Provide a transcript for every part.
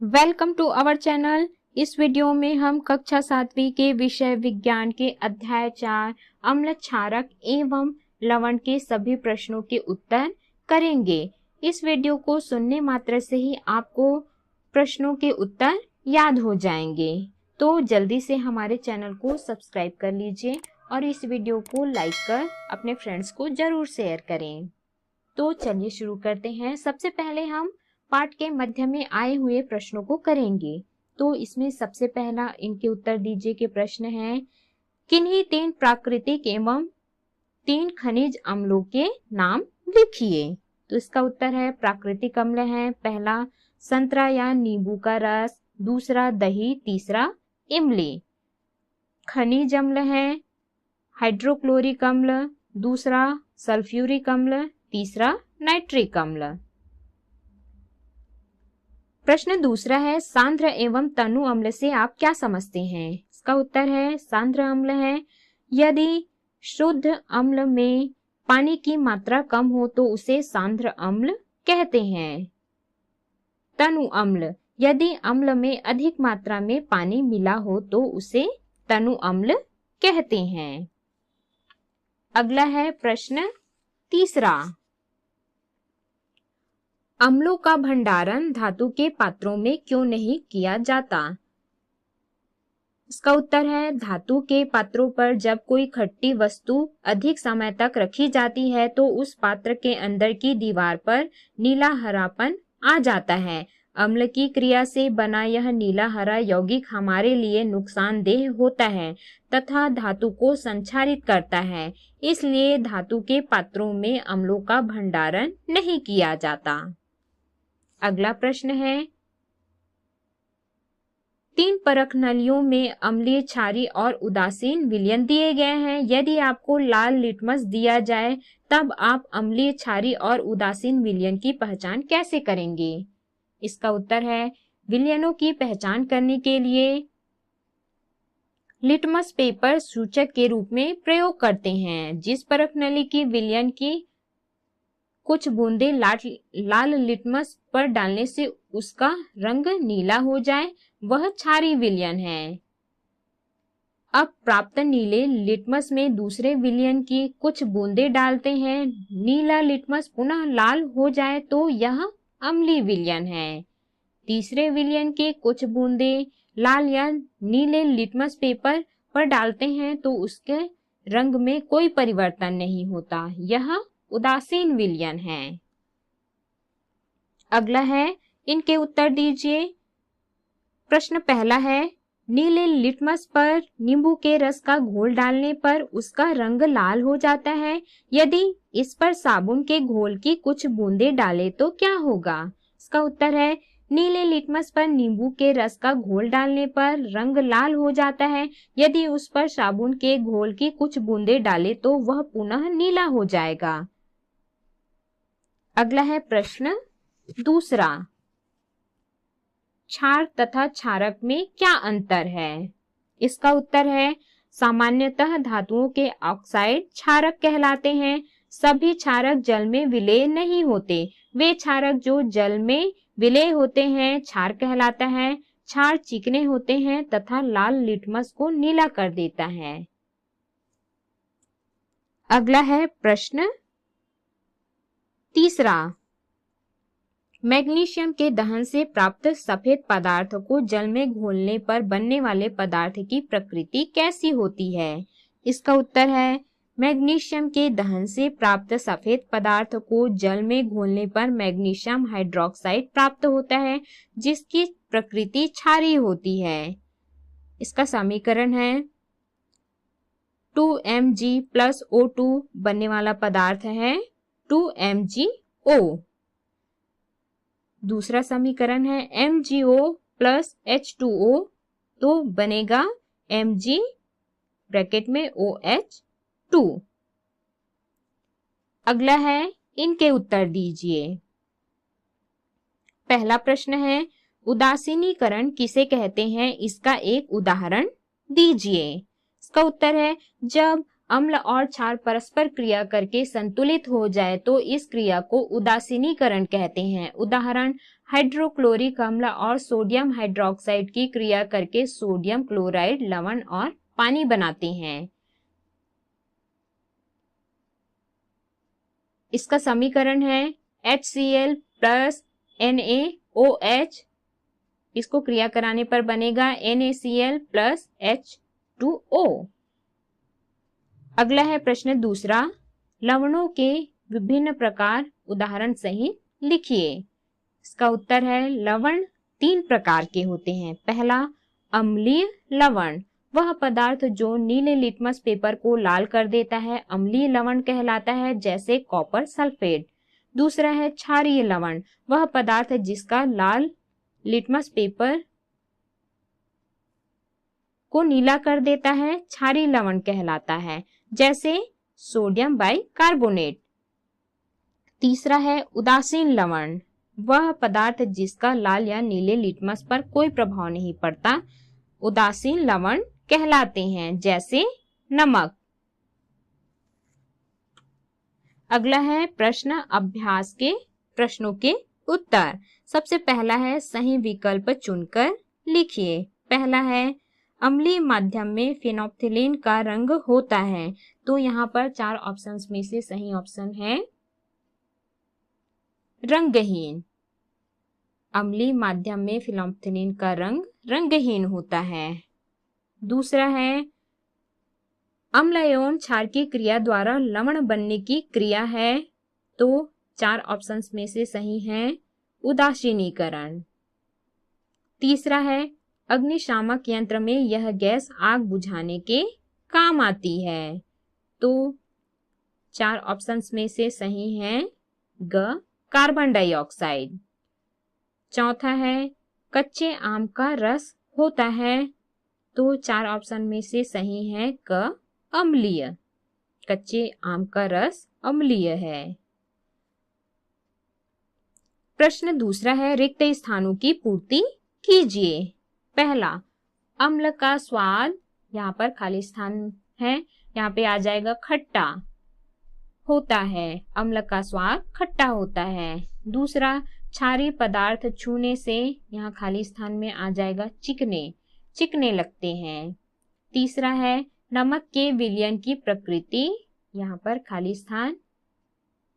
Welcome to our channel. इस video में हम कक्षा 7वीं के विषय विज्ञान के अध्याय 4 अम्ल क्षारक एवं लवण के सभी प्रश्नों के उत्तर करेंगे। इस वीडियो को सुनने मात्र से ही आपको प्रश्नों के उत्तर याद हो जाएंगे। तो जल्दी से हमारे चैनल को सब्सक्राइब कर लीजिए और इस वीडियो को लाइक कर अपने फ्रेंड्स को जरूर शेयर करें। तो चलिए शुरू करते हैं। सबसे पहले हम पाठ के मध्य में आए हुए प्रश्नों को करेंगे। तो इसमें सबसे पहला इनके उत्तर दीजिए के प्रश्न है, किन्हीं 3 प्राकृतिक एवं 3 खनिज अम्लों के नाम लिखिए। तो इसका उत्तर है, प्राकृतिक अम्ल है पहला संतरा या नींबू का रस, दूसरा दही, तीसरा इमली। खनिज अम्ल है हाइड्रोक्लोरिक अम्ल, दूसरा सल्फ्यूरिक अम्ल, तीसरा नाइट्रिक अम्ल। प्रश्न दूसरा है, सांद्र एवं तनु अम्ल से आप क्या समझते हैं। इसका उत्तर है, सांद्र अम्ल है यदि शुद्ध अम्ल में पानी की मात्रा कम हो तो उसे सांद्र अम्ल कहते हैं। तनु अम्ल, यदि अम्ल में अधिक मात्रा में पानी मिला हो तो उसे तनु अम्ल कहते हैं। अगला है प्रश्न तीसरा, अम्लों का भंडारण धातु के पात्रों में क्यों नहीं किया जाता। इसका उत्तर है, धातु के पात्रों पर जब कोई खट्टी वस्तु अधिक समय तक रखी जाती है तो उस पात्र के अंदर की दीवार पर नीला हरापन आ जाता है। अम्ल की क्रिया से बना यह नीला हरा यौगिक हमारे लिए नुकसानदेह होता है तथा धातु को संक्षारित करता है। इसलिए धातु के पात्रों में अम्लों का भंडारण नहीं किया जाता। अगला प्रश्न है, 3 परख नलियों में अम्लीय, क्षारीय और उदासीन विलयन दिए गए हैं। यदि आपको लाल लिटमस दिया जाए तब आप अम्लीय, क्षारीय और उदासीन विलयन की पहचान कैसे करेंगे। इसका उत्तर है, विलयनों की पहचान करने के लिए लिटमस पेपर सूचक के रूप में प्रयोग करते हैं। जिस परख नली की विलयन की कुछ बूंदे लाल लिटमस पर डालने से उसका रंग नीला हो जाए वह क्षारीय विलयन है। अब प्राप्त नीले लिटमस में दूसरे विलयन की कुछ बूंदे डालते हैं, नीला लिटमस पुनः लाल हो जाए तो यह अम्लीय विलयन है। तीसरे विलयन के कुछ बूंदे लाल या नीले लिटमस पेपर पर डालते हैं तो उसके रंग में कोई परिवर्तन नहीं होता, यह उदासीन विलयन है। अगला है, इनके उत्तर दीजिए। प्रश्न पहला है, नीले लिटमस पर नींबू के रस का घोल डालने पर उसका रंग लाल हो जाता है। यदि इस पर साबुन के घोल की कुछ बूंदे डाले तो क्या होगा। इसका उत्तर है, नीले लिटमस पर नींबू के रस का घोल डालने पर रंग लाल हो जाता है। यदि उस पर साबुन के घोल की कुछ बूंदे डाले तो वह पुनः नीला हो जाएगा। अगला है प्रश्न दूसरा, क्षार तथा क्षारक में क्या अंतर है। इसका उत्तर है, सामान्यतः धातुओं के ऑक्साइड क्षारक कहलाते हैं। सभी क्षारक जल में विलेय नहीं होते। वे क्षारक जो जल में विलेय होते हैं क्षार कहलाता है। क्षार चिकने होते हैं तथा लाल लिटमस को नीला कर देता है। अगला है प्रश्न तीसरा, मैग्नीशियम के दहन से प्राप्त सफेद पदार्थ को जल में घोलने पर बनने वाले पदार्थ की प्रकृति कैसी होती है। इसका उत्तर है, मैग्नीशियम के दहन से प्राप्त सफेद पदार्थ को जल में घोलने पर मैग्नीशियम हाइड्रोक्साइड प्राप्त होता है जिसकी प्रकृति क्षारीय होती है। इसका समीकरण है 2Mg + O2 बनने वाला पदार्थ है 2MgO। दूसरा समीकरण है MgO + H2O तो बनेगा Mg ब्रैकेट में OH2। अगला है, इनके उत्तर दीजिए। पहला प्रश्न है, उदासीनीकरण किसे कहते हैं, इसका एक उदाहरण दीजिए। इसका उत्तर है, जब अम्ल और क्षार परस्पर क्रिया करके संतुलित हो जाए तो इस क्रिया को उदासीनीकरण कहते हैं। उदाहरण, हाइड्रोक्लोरिक अम्ल और सोडियम हाइड्रोक्साइड की क्रिया करके सोडियम क्लोराइड लवण और पानी बनाते हैं। इसका समीकरण है HCl प्लस NaOH। इसको क्रिया कराने पर बनेगा NaCl प्लस H2O। अगला है प्रश्न दूसरा, लवणों के विभिन्न प्रकार उदाहरण सहित लिखिए। इसका उत्तर है लवण 3 प्रकार के होते हैं। पहला, अम्लीय लवण, वह पदार्थ जो नीले लिटमस पेपर को लाल कर देता है अम्लीय लवण कहलाता है, जैसे कॉपर सल्फेट। दूसरा है क्षारीय लवण, वह पदार्थ जिसका लाल लिटमस पेपर को नीला कर देता है क्षारीय लवण कहलाता है, जैसे सोडियम बाइकार्बोनेट। तीसरा है उदासीन लवण, वह पदार्थ जिसका लाल या नीले लिटमस पर कोई प्रभाव नहीं पड़ता उदासीन लवण कहलाते हैं, जैसे नमक। अगला है प्रश्न अभ्यास के प्रश्नों के उत्तर। सबसे पहला है सही विकल्प चुनकर लिखिए। पहला है अम्लीय माध्यम में फेनोल्फ्थालीन का रंग होता है, तो यहाँ पर 4 ऑप्शंस में से सही ऑप्शन है रंगहीन। अम्लीय माध्यम में फेनोल्फ्थालीन का रंग रंगहीन होता है। दूसरा है अम्ल एवं क्षार की क्रिया द्वारा लवण बनने की क्रिया है, तो 4 ऑप्शंस में से सही है उदासीनीकरण। तीसरा है अग्निशामक यंत्र में यह गैस आग बुझाने के काम आती है, तो 4 ऑप्शंस में से सही है ग कार्बन डाइऑक्साइड। चौथा है कच्चे आम का रस होता है, तो 4 ऑप्शन में से सही है क अम्लीय, कच्चे आम का रस अम्लीय है। प्रश्न दूसरा है रिक्त स्थानों की पूर्ति कीजिए। पहला, अम्ल का स्वाद, यहाँ पर खाली स्थान है, यहाँ पे आ जाएगा खट्टा होता है, अम्ल का स्वाद खट्टा होता है। दूसरा, क्षारीय पदार्थ छूने से, यहाँ खाली स्थान में आ जाएगा चिकने लगते हैं। तीसरा है नमक के विलयन की प्रकृति, यहाँ पर खाली स्थान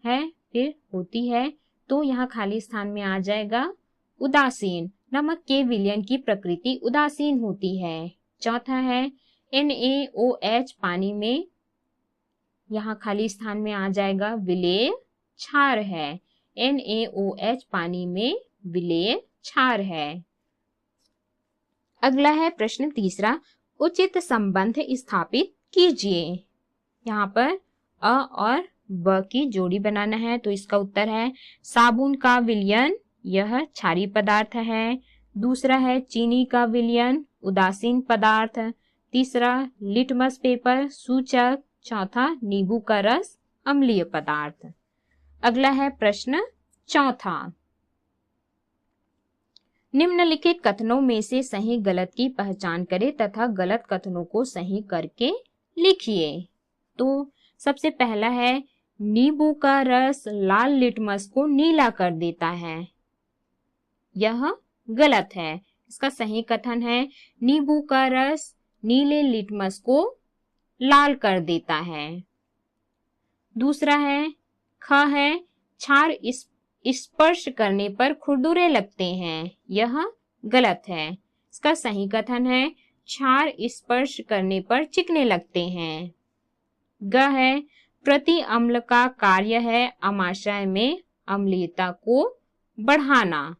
है फिर होती है, तो यहाँ खाली स्थान में आ जाएगा उदासीन, नमक के विलयन की प्रकृति उदासीन होती है। चौथा है NaOH पानी में, यहाँ खाली स्थान में आ जाएगा विलेय क्षार है, NaOH पानी में विलेय क्षार है। अगला है प्रश्न तीसरा, उचित संबंध स्थापित कीजिए। यहाँ पर अ और ब की जोड़ी बनाना है, तो इसका उत्तर है साबुन का विलयन, यह क्षारीय पदार्थ है। दूसरा है चीनी का विलयन, उदासीन पदार्थ। तीसरा लिटमस पेपर सूचक। चौथा नींबू का रस अम्लीय पदार्थ। अगला है प्रश्न चौथा, निम्नलिखित कथनों में से सही गलत की पहचान करें तथा गलत कथनों को सही करके लिखिए। तो सबसे पहला है नींबू का रस लाल लिटमस को नीला कर देता है, यह गलत है। इसका सही कथन है नींबू का रस नीले लिटमस को लाल कर देता है। दूसरा है ख है क्षार स्पर्श करने पर खुरदुरे लगते हैं, यह गलत है। इसका सही कथन है क्षार स्पर्श करने पर चिकने लगते हैं। ग है प्रति अम्ल का कार्य है अमाशय में अम्लीयता को बढ़ाना,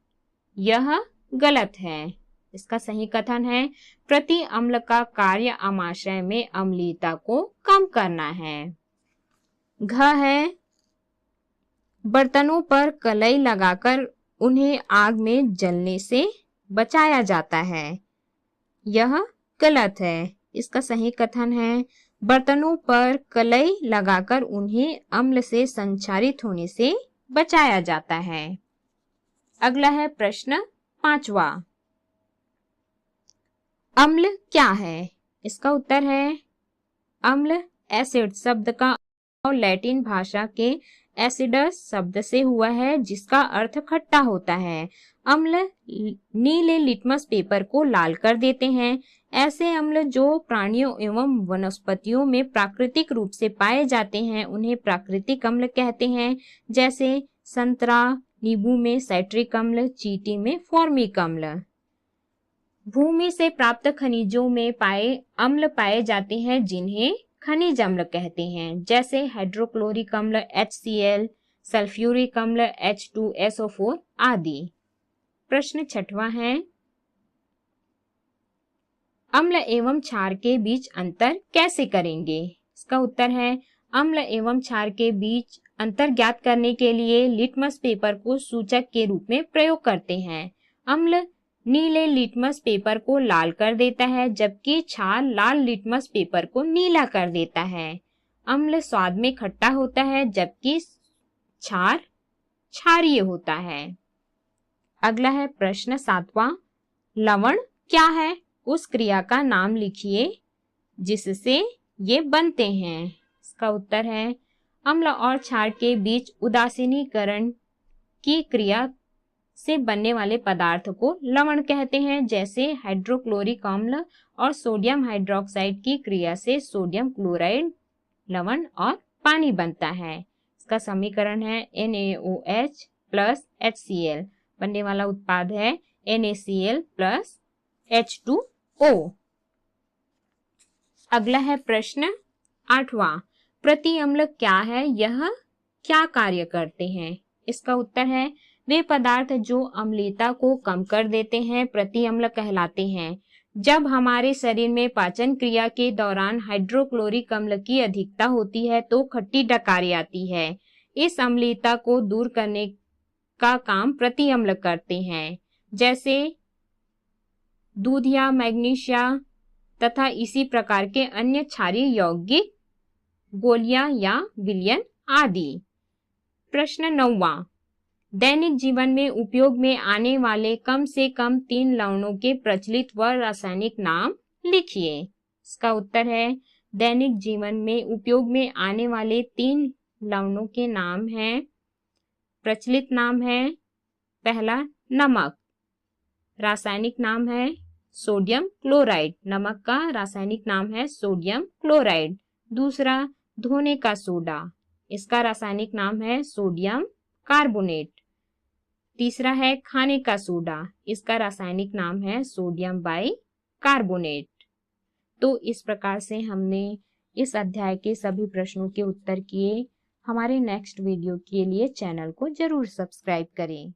यह गलत है। इसका सही कथन है प्रति अम्ल का कार्य अमाशय में अम्लीयता को कम करना है। घ है बर्तनों पर कलई लगाकर उन्हें आग में जलने से बचाया जाता है, यह गलत है। इसका सही कथन है बर्तनों पर कलई लगाकर उन्हें अम्ल से संचारित होने से बचाया जाता है। अगला है प्रश्न पांचवा, अम्ल क्या है? इसका उत्तर है अम्ल एसिड शब्द का लैटिन भाषा के एसिडस शब्द से हुआ है जिसका अर्थ खट्टा होता है। अम्ल नीले लिटमस पेपर को लाल कर देते हैं। ऐसे अम्ल जो प्राणियों एवं वनस्पतियों में प्राकृतिक रूप से पाए जाते हैं उन्हें प्राकृतिक अम्ल कहते हैं। जैसे संतरा, नींबू में साइट्रिक अम्ल, चींटी में फॉर्मिक अम्ल। भूमि से प्राप्त खनिजों में अम्ल पाए जाते हैं जिन्हें खनिज अम्ल कहते हैं। जैसे हाइड्रोक्लोरिक अम्ल HCl, सल्फ्यूरिक अम्ल H2SO4 आदि। प्रश्न 6वां है, अम्ल एवं क्षार के बीच अंतर कैसे करेंगे? इसका उत्तर है, अम्ल एवं क्षार के बीच अंतर ज्ञात करने के लिए लिटमस पेपर को सूचक के रूप में प्रयोग करते हैं। अम्ल नीले लिटमस पेपर को लाल कर देता है जबकि क्षार लाल लिटमस पेपर को नीला कर देता है। अम्ल स्वाद में खट्टा होता है जबकि क्षार क्षारीय होता है। अगला है प्रश्न 7वां, लवण क्या है? उस क्रिया का नाम लिखिए जिससे ये बनते हैं। इसका उत्तर है, अम्ल और क्षार के बीच उदासीनीकरण की क्रिया से बनने वाले पदार्थ को लवण कहते हैं। जैसे हाइड्रोक्लोरिक अम्ल और सोडियम हाइड्रोक्साइड की क्रिया से सोडियम क्लोराइड लवण और पानी बनता है। इसका समीकरण है NaOH प्लस HCl। बनने वाला उत्पाद है NaCl प्लस H2O। अगला है प्रश्न 8वां, प्रति अम्ल क्या है? यह क्या कार्य करते हैं? इसका उत्तर है, वे पदार्थ जो अम्लता को कम कर देते हैं प्रति अम्ल कहलाते हैं। जब हमारे शरीर में पाचन क्रिया के दौरान हाइड्रोक्लोरिक अम्ल की अधिकता होती है तो खट्टी डकारी आती है। इस अम्लता को दूर करने का काम प्रति अम्ल करते हैं। जैसे दूध या मैग्नीशिया तथा इसी प्रकार के अन्य क्षारीय यौगिक, गोलियां या विलयन आदि। प्रश्न 9वां, दैनिक जीवन में उपयोग में आने वाले कम से कम 3 लवणों के प्रचलित व रासायनिक नाम लिखिए। इसका उत्तर है, दैनिक जीवन में उपयोग में आने वाले 3 लवणों के नाम हैं, प्रचलित नाम है, पहला नमक, रासायनिक नाम है सोडियम क्लोराइड। नमक का रासायनिक नाम है सोडियम क्लोराइड। दूसरा धोने का सोडा, इसका रासायनिक नाम है सोडियम कार्बोनेट। तीसरा है खाने का सोडा, इसका रासायनिक नाम है सोडियम बाइकार्बोनेट। तो इस प्रकार से हमने इस अध्याय के सभी प्रश्नों के उत्तर किए। हमारे नेक्स्ट वीडियो के लिए चैनल को जरूर सब्सक्राइब करें।